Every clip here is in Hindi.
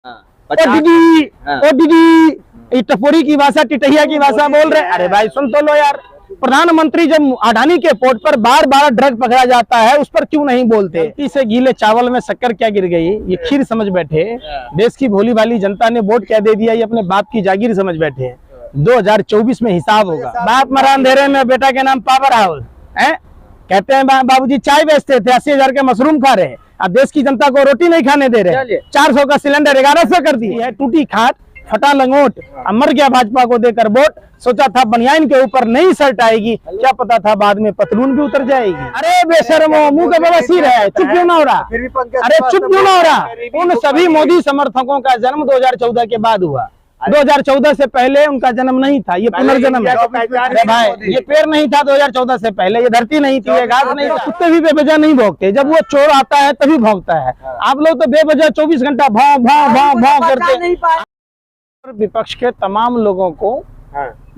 ओ दीदी ये टपोरी की भाषा, टिटहिया की भाषा बोल रहे। अरे भाई सुन तो लो यार, प्रधानमंत्री जब अडानी के पोर्ट पर बार बार ड्रग पकड़ा जाता है उस पर क्यों नहीं बोलते? गलती से गीले चावल में शक्कर क्या गिर गई, ये खीर समझ बैठे। देश की भोली भाली जनता ने वोट क्या दे दिया, ये अपने बाप की जागीर समझ बैठे। 2024 में हिसाब होगा। बाप मरा अंधेरे में, बेटा के नाम पावर हाउस है। कहते हैं बाबूजी चाय बेचते थे, 80,000 के मशरूम खा रहे। अब देश की जनता को रोटी नहीं खाने दे रहे। 400 का सिलेंडर 1100 कर दी है। टूटी खाट, फटा लंगोट, मर गया भाजपा को देकर वोट। सोचा था बनियान के ऊपर नई शर्ट आएगी, क्या पता था बाद में पतलून भी उतर जाएगी। अरे बेशर्मो, मुंह का बवासीर है, चुप क्यों ना हो रहा? अरे चुप क्यों ना हो रहा? उन सभी मोदी समर्थकों का जन्म 2014 के बाद हुआ। 2014 से पहले उनका जन्म नहीं था, ये पुनर्जन्म है। अरे भाई ये पेड़ नहीं था 2014 से पहले, ये धरती नहीं थी, ये घास नहीं था। कुत्ते भी बेवजह नहीं भौंकते, जब वो चोर आता है तभी भौंकता है। आप लोग तो बेवजह 24 घंटा भौं भौं भौं भौं करते। विपक्ष के तमाम लोगों को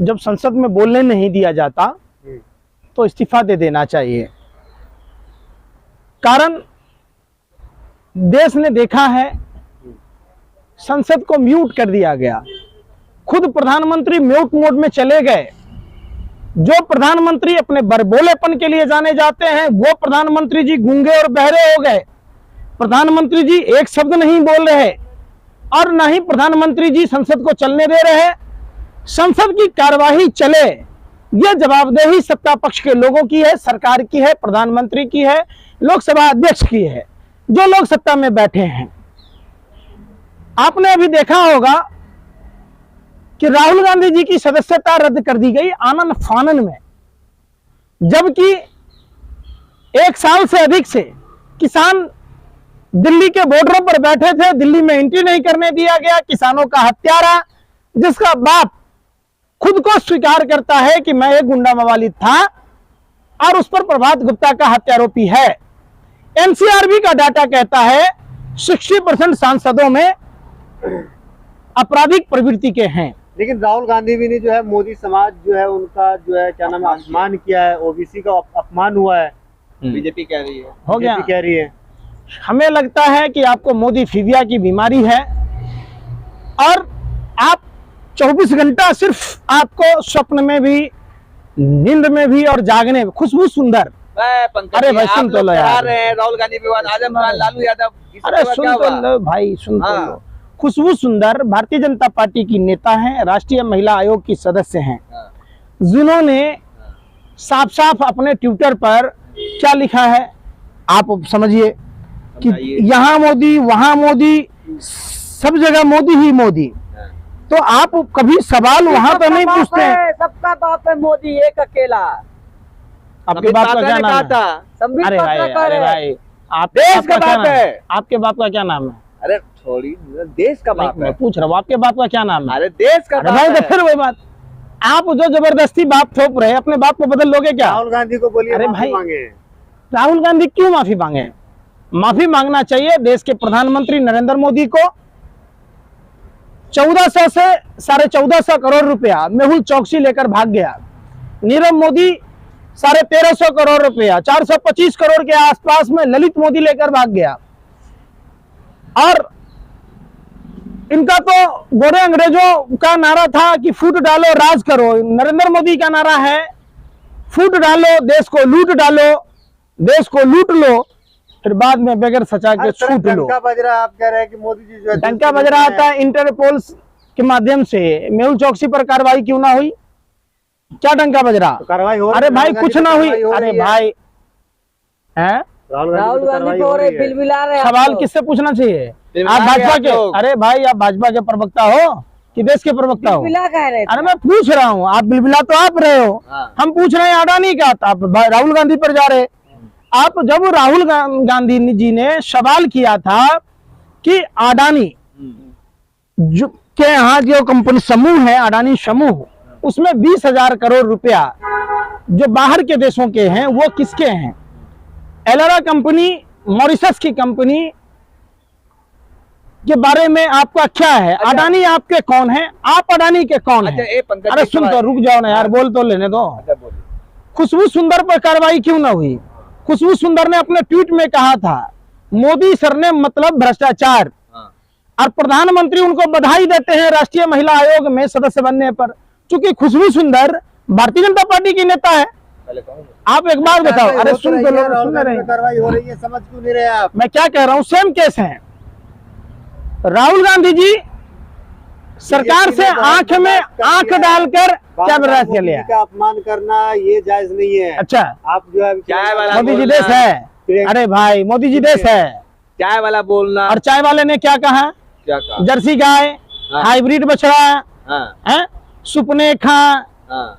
जब संसद में बोलने नहीं दिया जाता तो इस्तीफा दे देना चाहिए। कारण देश ने देखा है संसद को म्यूट कर दिया गया, खुद प्रधानमंत्री म्यूट मोड में चले गए। जो प्रधानमंत्री अपने बरबोलेपन के लिए जाने जाते हैं वो प्रधानमंत्री जी गूंगे और बहरे हो गए। प्रधानमंत्री जी एक शब्द नहीं बोल रहे और न ही प्रधानमंत्री जी संसद को चलने दे रहे। संसद की कार्यवाही चले, यह जवाबदेही सत्ता पक्ष के लोगों की है, सरकार की है, प्रधानमंत्री की है, लोकसभा अध्यक्ष की है, जो लोग सत्ता में बैठे हैं। आपने अभी देखा होगा कि राहुल गांधी जी की सदस्यता रद्द कर दी गई आनन फानन में, जबकि 1 साल से अधिक से किसान दिल्ली के बॉर्डरों पर बैठे थे, दिल्ली में एंट्री नहीं करने दिया गया। किसानों का हत्यारा, जिसका बाप खुद को स्वीकार करता है कि मैं एक गुंडा मवाली था और उस पर प्रभात गुप्ता का हत्यारोपी है। एनसीआरबी का डाटा कहता है 60% सांसदों में आपराधिक प्रवृत्ति के हैं। लेकिन राहुल गांधी भी ने जो है मोदी समाज जो है उनका जो है क्या नाम है अपमान किया है, ओबीसी का अपमान हुआ है। बीजेपी कह रही है, हो गया कह रही है। हमें लगता है कि आपको मोदी फीविया की बीमारी है और आप 24 घंटा सिर्फ आपको स्वप्न में भी, नींद में भी और जागने में खुशबू सुंदर। अरे भाई सुन तो लो यार, राहुल गांधी विवाद, आजम खान, लालू यादव, अरे सुन तो लो भाई, सुन तो लो। खुशबू सुंदर भारतीय जनता पार्टी की नेता हैं, राष्ट्रीय महिला आयोग की सदस्य हैं, जिन्होंने साफ साफ अपने ट्विटर पर क्या लिखा है आप समझिए कि यहाँ मोदी, वहां मोदी, सब जगह मोदी ही मोदी। तो आप कभी सवाल वहां पर नहीं पूछते हैं? सबका बाप है मोदी, एक अकेला। आपके बाप का क्या नाम है? अरे भाई, अरे भाई, आप देश का बाप है। आपके बाप का क्या नाम है? अरे थोड़ी देश का बाप है। मैं पूछ रहा हूँ आपके बाप का क्या नाम है? अरे देश का बाप है। तो फिर वही बात, आप जो जबरदस्ती बाप थोप रहे, अपने बाप को बदल लोगे क्या? राहुल गांधी को बोलिए अरे माफी भाई, मांगे। राहुल गांधी क्यों माफी मांगे? माफी मांगना चाहिए देश के प्रधानमंत्री नरेंद्र मोदी को। 1400 से 1450 करोड़ रुपया मेहुल चौकसी लेकर भाग गया। नीरव मोदी 1350 करोड़ रुपया, 425 करोड़ के आसपास में ललित मोदी लेकर भाग गया। और इनका तो गोरे अंग्रेजों का नारा था कि फूट डालो राज करो। नरेंद्र मोदी का नारा है फूट डालो, देश को लूट डालो, देश को लूट लो, फिर बाद में बगैर सचा के छूट लो। डंका बज रहा है, आप कह रहे हैं कि मोदी जी जो है डंका बज रहा था इंटरपोल के माध्यम से। मेहुल चौकसी पर कार्रवाई क्यों ना हुई? क्या डंका बज रहा? तो कार्रवाई हो रही है। अरे भाई कुछ ना हुई। अरे भाई हैं, राहुल गांधी को बिलबिला रहे। सवाल किससे पूछना चाहिए? आप भाजपा के? अरे भाई आप भाजपा के प्रवक्ता हो कि देश के प्रवक्ता हो? अरे मैं पूछ रहा हूँ, आप बिलबिला तो आप रहे हो, हम पूछ रहे हैं अडानी का, तो आप राहुल गांधी पर जा रहे। आप जब राहुल गांधी जी ने सवाल किया था कि अडानी जो के यहाँ जो कंपनी समूह है, अडानी समूह, उसमें 20,000 करोड़ रुपया जो बाहर के देशों के हैं वो किसके हैं? एलरा कंपनी, मॉरिशस की कंपनी के बारे में आपका क्या है? अडानी आपके कौन है? आप अडानी के कौन है? अरे सुन तो, रुक जाओ ना यार, बोल तो लेने दो। खुशबू सुंदर पर कार्रवाई क्यों ना हुई? खुशबू सुंदर ने अपने ट्वीट में कहा था मोदी सर ने मतलब भ्रष्टाचार। और प्रधानमंत्री उनको बधाई देते हैं राष्ट्रीय महिला आयोग में सदस्य बनने पर। चूंकि खुशबू सुंदर भारतीय जनता पार्टी की नेता है। पहले कहूँ आप एक बात बताओ, अरे सुन तो लो, सुन रहे हैं। कार्रवाई हो रही है, समझ क्यों नहीं रहे आप? मैं क्या कह रहा हूं, सेम केस है। राहुल गांधी जी सरकार से आंख में आंख डालकर क्या बर्दाश्त कर लिया? का अपमान करना ये जायज नहीं है। अच्छा, आप जो है चाय वाला मोदी जी बोलना, देश है। अरे भाई मोदी जी देश है। चाय वाला बोलना, और चाय वाले ने क्या कहा? क्या कहा? जर्सी गाय, हाँ। हाइब्रिड बछड़ा, हाँ हैं? सुपने खा, हाँ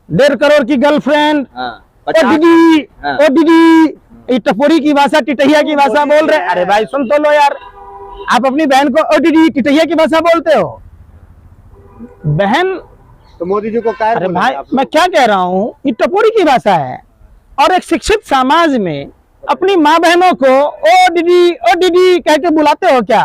1.5 करोड़ की गर्लफ्रेंड। हाँ ओ 50 दीदी, हाँ। ओ दीदी, ये टपोरी की भाषा, टिटहिया की भाषा बोल रहे। अरे भाई सुन तो लो यार, आप अपनी बहन को ओ दीदी टिटहिया की भाषा बोलते हो? बहन, तो मोदी जी को कायर अरे बोले भाई आप लोग। मैं क्या कह रहा हूँ, ये टपोरी की भाषा है। और एक शिक्षित समाज में अपनी माँ बहनों को ओ दीदी कह के बुलाते हो क्या?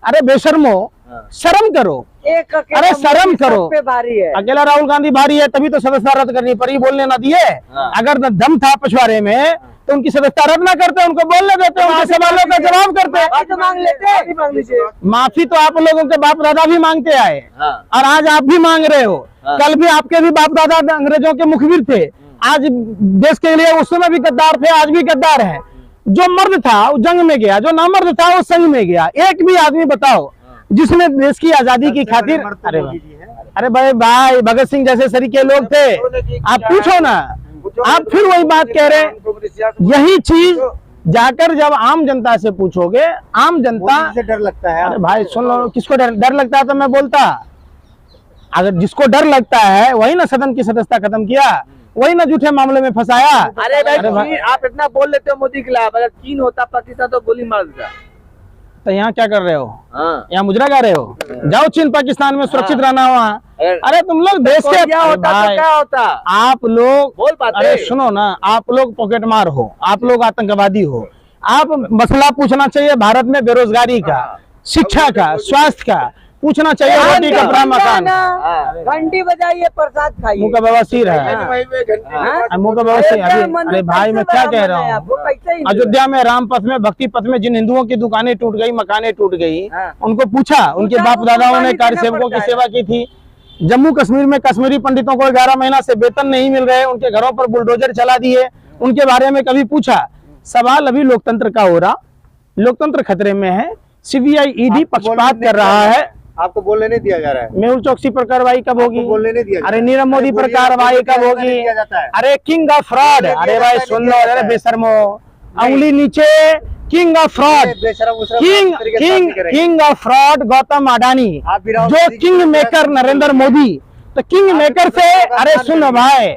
अरे बेशर्मो, शर्म करो। एक अकेला अरे शर्म मोदी करो। सब पे भारी है। अकेला राहुल गांधी भारी है, तभी तो सदस्यता रद्द करनी पड़ी, बोलने ना दिए। हाँ। अगर दम था पिछवाड़े में तो उनकी सदस्यता रद्द ना करते, उनको बोलने देते, उनके सवालों का जवाब करते। आप तो मांग लेते, मांग लीजिए। माफी तो आप लोगों के बाप दादा भी मांगते आए, हाँ और आज आप भी मांग रहे हो। हाँ। कल भी आपके भी बाप दादा अंग्रेजों के मुखबिर थे। आज देश के लिए उस समय भी गद्दार थे, आज भी गद्दार है। जो मर्द था वो जंग में गया, जो नामर्द था वो संग में गया। एक भी आदमी बताओ जिसने देश की आजादी की खातिर, अरे मोदी जी हैं। अरे भाई भगत सिंह जैसे सरीके लोग थे। आप पूछो ना, आप फिर वही बात कह रहे हैं। यही चीज जाकर जब आम जनता से पूछोगे, आम जनता, मोदी जी से डर लगता है। अरे भाई सुन लो, किसको डर लगता है तो मैं बोलता। अगर जिसको डर लगता है वही ना सदन की सदस्यता खत्म किया, वही ना झूठे मामले में फंसाया। अरे अरे भाई, भाई आप इतना बोल लेते हो मोदी के खिलाफ, अगर चीन होता पाकिस्तान तो गोली मार देता। तो यहाँ क्या कर रहे हो? हाँ यहाँ मुजरा गा रहे हो? जाओ चीन पाकिस्तान में सुरक्षित रहना वहाँ। अरे अरे तुम लोग देश के, क्या अरे होता तो भाई, क्या होता? आप लोग बोल पाते? अरे सुनो ना, आप लोग पॉकेट मार हो, आप लोग आतंकवादी हो। आप मसला पूछना चाहिए भारत में बेरोजगारी का, शिक्षा का, स्वास्थ्य का, पूछना चाहिए रोटी कपड़ा मकान। घंटी बजाइए, प्रसाद खाइए। मुंह का बवासीर है, हाँ? मुंह का बवासीर। अरे भाई मैं क्या कह रहा हूँ, अयोध्या में राम पथ में भक्ति पथ में जिन हिंदुओं की दुकानें टूट गई, मकानें टूट गई, हाँ। उनको पूछा, उनके बाप दादाओं ने कार्य सेवकों की सेवा की थी। जम्मू कश्मीर में कश्मीरी पंडितों को 11 महीना से वेतन नहीं मिल रहे, उनके घरों पर बुलडोजर चला दिए, उनके बारे में कभी पूछा? सवाल अभी लोकतंत्र का हो रहा, लोकतंत्र खतरे में है। सीबीआई ईडी पक्षपात कर रहा है। आपको बोलने नहीं दिया जा रहा है। मेहुल चौकसी पर कार्रवाई कब होगी? आपको बोलने नहीं दिया जा अरे रहा है। नीरव मोदी पर बोलिए, कार्रवाई आपको कब बोलने होगी? नहीं दिया जाता है। अरे किंग ऑफ फ्रॉड, बोलिए, अरे दिया भाई जाता है, सुन नहीं लो, दिया अरे जाता है। बेशर्मो, अंगुली नीचे, किंग ऑफ फ्रॉड, बेशरम उसरम किंग इस तरीके से बात किंग नहीं करेंगे। King of fraud Gautam Adani, आप भी राहुल जो गांधी की किंग तरफ मेकर से- नरेंद्र मोदी। तो किंग मेकर से, अरे सुनो भाई,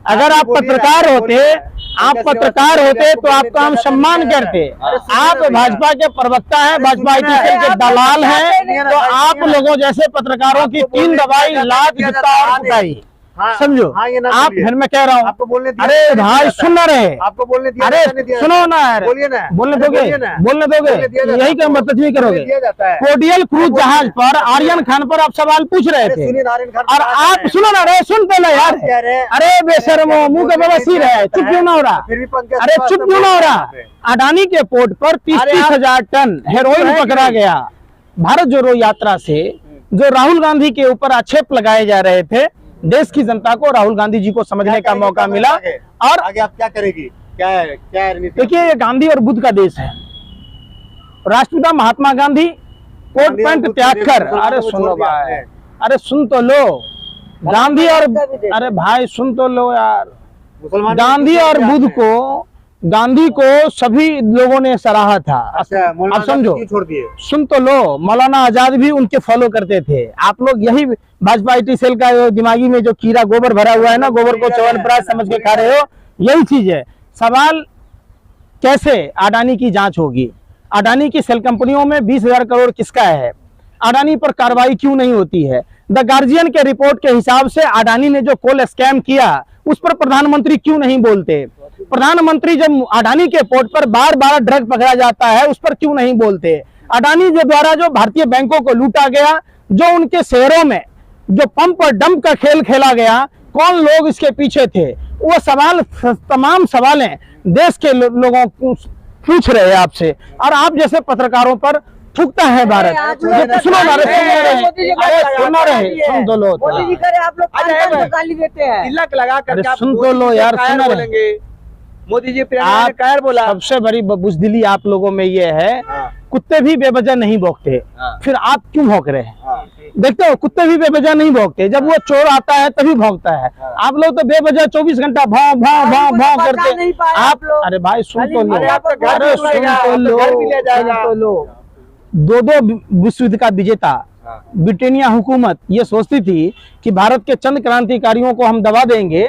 अगर आप बोलिए, पत्रकार आप होते, बोलिए। आप पत्रकार होते तो आपका हम सम्मान करते। आप भाजपा के प्रवक्ता हैं, भाजपा IT सेल के दलाल हैं, तो आप लोगों जैसे पत्रकारों की 3 दवाई, लात, जूता और कुटाई, हाँ, समझो। हाँ, ये ना आप बोलिए। फिर मैं कह रहा हूँ, आपको बोलने दिया अरे जाता है, नहीं भाई दिया जाता सुन ना रहे, आपको बोलने दिया अरे जाता है, नहीं दिया सुनो जाता? ना यार, बोलिए ना, बोलने अरे दोगे, बोलिए ना। बोलने दोगे, बोलने दिया जाता यही है क्या आपको। बदतमीजी बोलने करोगे? दिया जाता है। कोडियल क्रूज जहाज पर आर्यन खान पर आप सवाल पूछ रहे अरे थे, सुनिए, नारायण खान और बात आप है। सुनो ना रे, सुन तो लो यार। आप कह रहे हैं- अरे बेशर्मो, मुंह का बवासीर है, चुप क्यों ना हो रहा? फिर भी पंकज अरे चुप श्रीवास्तव क्यों ना हो बोल रहा? रहे हैं। अडानी के पोर्ट पर 30,000 टन हेरोइन पकड़ा गया। भारत जोड़ो यात्रा से जो राहुल गांधी के ऊपर आक्षेप लगाए जा रहे थे, देश की जनता को राहुल गांधी जी को समझने का क्या मौका करेगी मिला। आगे? और आगे आप क्या करेगी? क्या है, क्या है रणनीति? देखिए, ये गांधी और बुद्ध का देश है। राष्ट्रपिता महात्मा गांधी कोट गांधी और पैंट बुद्ध त्याग के कर, देश को अरे छोड़ सुनो दिया भाई, आपने। अरे सुन तो लो, गांधी और, का भी देश। अरे भाई सुन तो लो यार, मुसलमान गांधी और बुद्ध को, गांधी को सभी लोगों ने सराहा था। अच्छा, अब मौलाना समझो, क्यों छोड़ दिए? सुन तो लो, मौलाना आजाद भी उनके फॉलो करते थे। आप लोग यही भाजपा IT सेल का जो दिमागी में जो कीड़ा गोबर भरा हुआ है ना, गोबर को च्यवनप्राश समझ के खा रहे हो, यही चीज है। सवाल कैसे अडानी की जांच होगी? अडानी की सेल कंपनियों में 20,000 करोड़ किसका है? अडानी पर कार्रवाई क्यों नहीं होती है? द गार्जियन के रिपोर्ट के हिसाब से अडानी ने जो कोल स्कैम किया उस पर प्रधानमंत्री क्यों नहीं बोलते? प्रधानमंत्री जब अडानी के पोर्ट पर बार बार ड्रग पकड़ा जाता है उस पर क्यों नहीं बोलते? अडानी जो द्वारा जो भारतीय बैंकों को लूटा गया, जो उनके शेयरों में जो पंप और डंप का खेल खेला गया, कौन लोग इसके पीछे थे? वो सवाल, तमाम सवालें देश के लोगों को पूछ रहे हैं आपसे, और आप जैसे पत्रकारों पर थूकता है भारत। आप ये लोग- सुनो भारत, मोदी जी अरे का सुनो रहे, सुन तो लो। मोदी जी करे आप लोग अच्छा, 500 गाली देते हैं। तिलक लगा अरे करके आप सुन तो मोदी लो जी यार, कायर सुना रहे। बोलेंगे। मोदी जी प्रियंका ने आप कायर बोला। सबसे बड़ी बुजदिली आप लोगों में ये है, हाँ। कुत्ते भी बेवजह नहीं भौंकते, हाँ। फिर आप क्यों भौंक रहे हैं? हाँ। देखते हो कुत्ते भी बेवजह नहीं भौंकते, जब वो चोर आता है तभी भौंकता है। आप लोग तो बेवजह 24 घंटा भाव भाव भाव भाव बचा करते नहीं पाए आप। आप लोग। अरे भाई सुन तो लो, अरे आपका घर अरे भी सुन उड़ेगा, तो आपका लो, घर भी ले जाएगा। सुन तो लो। दो विश्व युद्ध का विजेता ब्रिटेनिया हुकूमत ये सोचती थी कि भारत के चंद क्रांतिकारियों को हम दबा देंगे,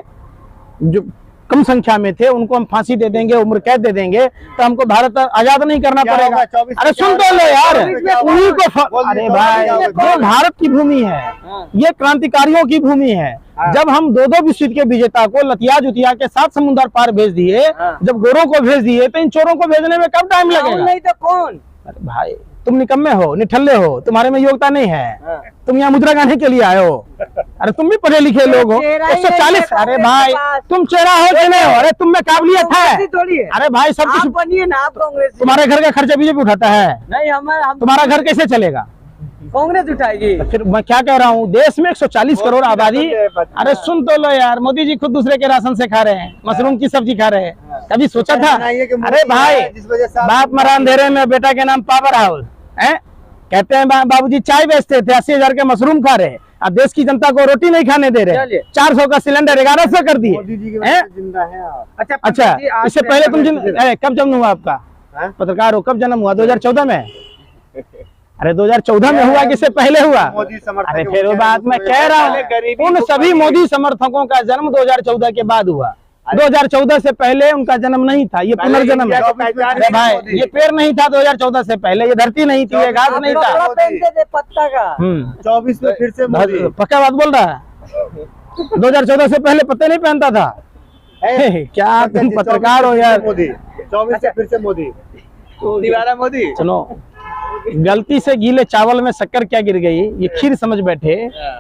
जो कम संख्या में थे, उनको हम फांसी दे देंगे, उम्र कैद दे देंगे, तो हमको भारत आजाद नहीं करना क्या पड़ेगा। होगा? 24 अरे सुन तो लो यार, 24 में उन्हीं को बोल अरे दीजिए, भाई, बोल दीजिए। ये भारत की भूमि है, ये क्रांतिकारियों की भूमि है। हाँ। जब हम दो विश्व युद्ध के विजेता को लतिया जुतिया के 7 समुद्र पार भेज दिए, हाँ। जब गोरों को भेज दिए, तो इन चोरों को भेजने में कब टाइम राहुल लगेगा? नहीं तो कौन? अरे भाई तुम निकम्मे हो, निठल्ले हो, तुम्हारे में योग्यता नहीं है, तुम यहाँ मुद्रा गाने के लिए आए हो। अरे तुम भी पढ़े लिखे लोग हो। चेहरा ही 140, नहीं है अरे कांग्रेस भाई के पास। तुम चेहरा हो कि नहीं हो? अरे तुम में काबिलियत कांग्रेसी है। थोड़ी है। अरे भाई सब आप कुछ बनिए ना, आप कांग्रेस। तुम्हारे घर का खर्चा बीजेपी उठाता है, नहीं हम तुम्हारा घर कैसे चलेगा? कांग्रेस उठाएगी। फिर मैं क्या कह रहा हूँ, देश में 140 करोड़ आबादी। अरे सुन तो लो यार, मोदी जी खुद दूसरे के राशन से खा रहे हैं, मशरूम की सब्जी खा रहे हैं, कभी सोचा था? बनाइए कि मोदी अरे भाई है, जिस वजह से आप- बाप मरा अंधेरे में, बेटा के नाम पावर हाउस है। कहते हैं बाबूजी चाय बेचते थे, 80,000 के मशरूम खा रहे हैं, अब देश की जनता को रोटी नहीं खाने दे रहे। चलिए। 400 का सिलेंडर 1100 कर दिए। मोदी जी की हैं? वजह से जिंदा है आप। अच्छा अच्छा, पंडित जी, आज इससे पहले तुम कब जन्म हुआ आपका? हैं? पत्रकार हो, कब जन्म हुआ? 2014 में? अरे 2014 में हुआ कि इससे पहले हुआ? मोदी समर्थक अरे है, फिर वो वो बात मैं कह रहा हूँ, गरीबी उन को सभी मोदी समर्थकों का जन्म 2014 के बाद हुआ। 2014 से पहले उनका जन्म नहीं था, ये पुनर्जन्म है। इंडिया की पहचान अरे भाई ये पेड़ नहीं था 2014 से पहले, ये धरती नहीं थी, ये घास नहीं कपड़ा था। पहनते थे पत्ता का। 24 में फिर से मोदी पक्का बात बोल रहा है? 2014 से पहले पत्ते नहीं पहनता था। क्या तुम पत्रकार हो यार? मोदी 24 से फिर से मोदी दीवारा मोदी। सुनो, गलती से गीले चावल में शक्कर क्या गिर गई, ये खीर समझ बैठे।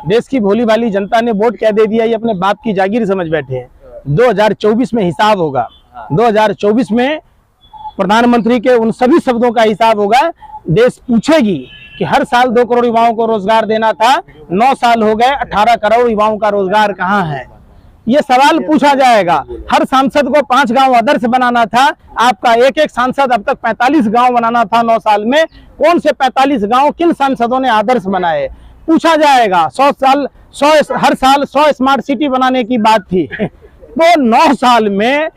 देश की भोली भाली जनता ने वोट क्या दे दिया, ये अपने बाप की जागीर समझ बैठे। 2024 में हिसाब होगा, 2024 में प्रधानमंत्री के उन सभी शब्दों का हिसाब होगा। देश पूछेगी कि हर साल 2 करोड़ युवाओं को रोजगार देना था, 9 साल हो गए, 18 करोड़ युवाओं का रोजगार कहाँ है? ये सवाल पूछा जाएगा। हर सांसद को 5 गांव आदर्श बनाना था, आपका एक सांसद अब तक 45 गांव बनाना था 9 साल में। कौन से 45 गांव किन सांसदों ने आदर्श बनाए? पूछा जाएगा। 100 हर साल 100 स्मार्ट सिटी बनाने की बात थी, तो 9 साल में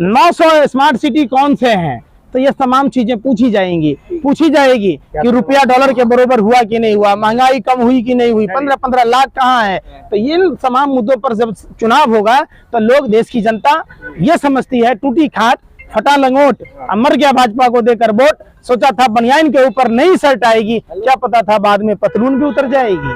900 स्मार्ट सिटी कौन से हैं? तो ये तमाम चीजें पूछी जाएंगी कि रुपया डॉलर के बराबर हुआ कि नहीं हुआ, महंगाई कम हुई कि नहीं हुई, 15-15 लाख कहाँ है? तो ये तमाम मुद्दों पर जब चुनाव होगा तो लोग, देश की जनता ये समझती है टूटी खाट फटा लंगोट, मर गया भाजपा को देकर वोट। सोचा था बनियान के ऊपर नई शर्ट आएगी, क्या पता था बाद में पतलून भी उतर जाएगी।